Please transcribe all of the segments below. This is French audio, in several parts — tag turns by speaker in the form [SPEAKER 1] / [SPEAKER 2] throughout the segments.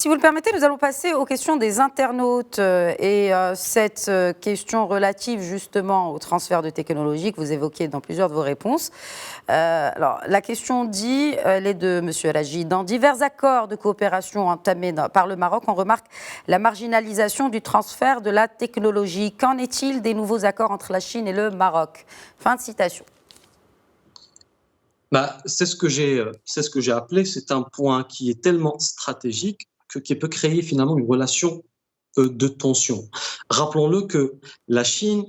[SPEAKER 1] Si vous le permettez, nous allons passer aux questions des internautes et cette question relative justement au transfert de technologie que vous évoquez dans plusieurs de vos réponses. Alors, la question dit, elle est de M. Elhadji. Dans divers accords de coopération entamés par le Maroc, on remarque la marginalisation du transfert de la technologie. Qu'en est-il des nouveaux accords entre la Chine et le Maroc? Fin de citation.
[SPEAKER 2] C'est ce que j'ai appelé, c'est un point qui est tellement stratégique qui peut créer finalement une relation de tension. Rappelons-le que la Chine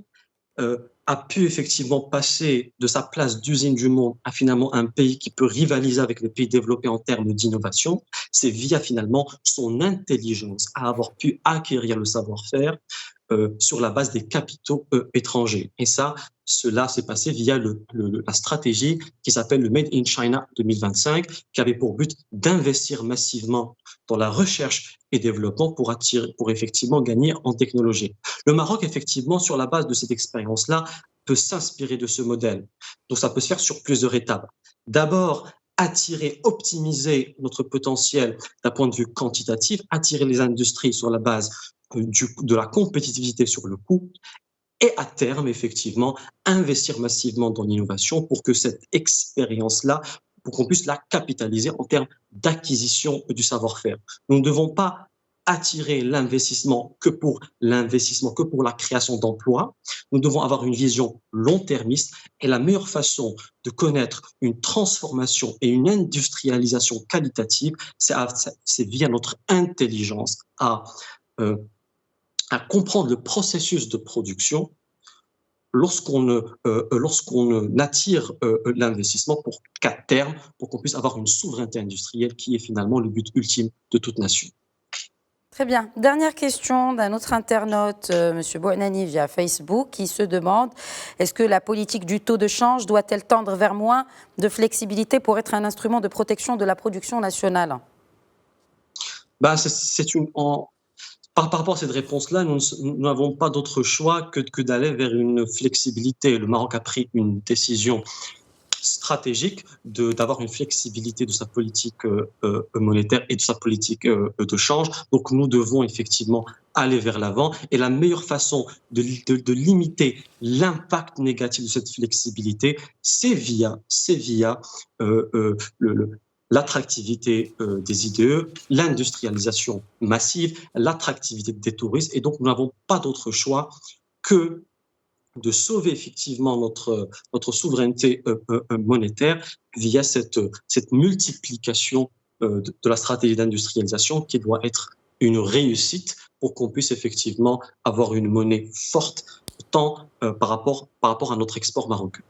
[SPEAKER 2] a pu effectivement passer de sa place d'usine du monde à finalement un pays qui peut rivaliser avec les pays développés en termes d'innovation. C'est via finalement son intelligence à avoir pu acquérir le savoir-faire sur la base des capitaux étrangers. Et cela s'est passé via la stratégie qui s'appelle le Made in China 2025, qui avait pour but d'investir massivement dans la recherche et développement pour effectivement gagner en technologie. Le Maroc, effectivement, sur la base de cette expérience-là, peut s'inspirer de ce modèle. Donc, ça peut se faire sur plusieurs étapes. D'abord, attirer, optimiser notre potentiel d'un point de vue quantitatif, attirer les industries sur la base de la compétitivité sur le coût et à terme, effectivement, investir massivement dans l'innovation pour que cette expérience-là, pour qu'on puisse la capitaliser en termes d'acquisition du savoir-faire. Nous ne devons pas attirer l'investissement que pour la création d'emplois. Nous devons avoir une vision long-termiste et la meilleure façon de connaître une transformation et une industrialisation qualitative, c'est via notre intelligence à comprendre le processus de production lorsqu'on attire l'investissement pour qu'à terme, pour qu'on puisse avoir une souveraineté industrielle qui est finalement le but ultime de toute nation.
[SPEAKER 1] Très bien. Dernière question d'un autre internaute, M. Bouanani, via Facebook, qui se demande est-ce que la politique du taux de change doit-elle tendre vers moins de flexibilité pour être un instrument de protection de la production nationale?
[SPEAKER 2] Par rapport à cette réponse-là, nous n'avons pas d'autre choix que d'aller vers une flexibilité. Le Maroc a pris une décision stratégique d'avoir une flexibilité de sa politique monétaire et de sa politique de change. Donc, nous devons effectivement aller vers l'avant. Et la meilleure façon de limiter l'impact négatif de cette flexibilité, c'est via l'attractivité des IDE, l'industrialisation massive, l'attractivité des touristes. Et donc, nous n'avons pas d'autre choix que de sauver effectivement notre souveraineté monétaire via cette multiplication de la stratégie d'industrialisation qui doit être une réussite pour qu'on puisse effectivement avoir une monnaie forte tant par rapport à notre export marocain.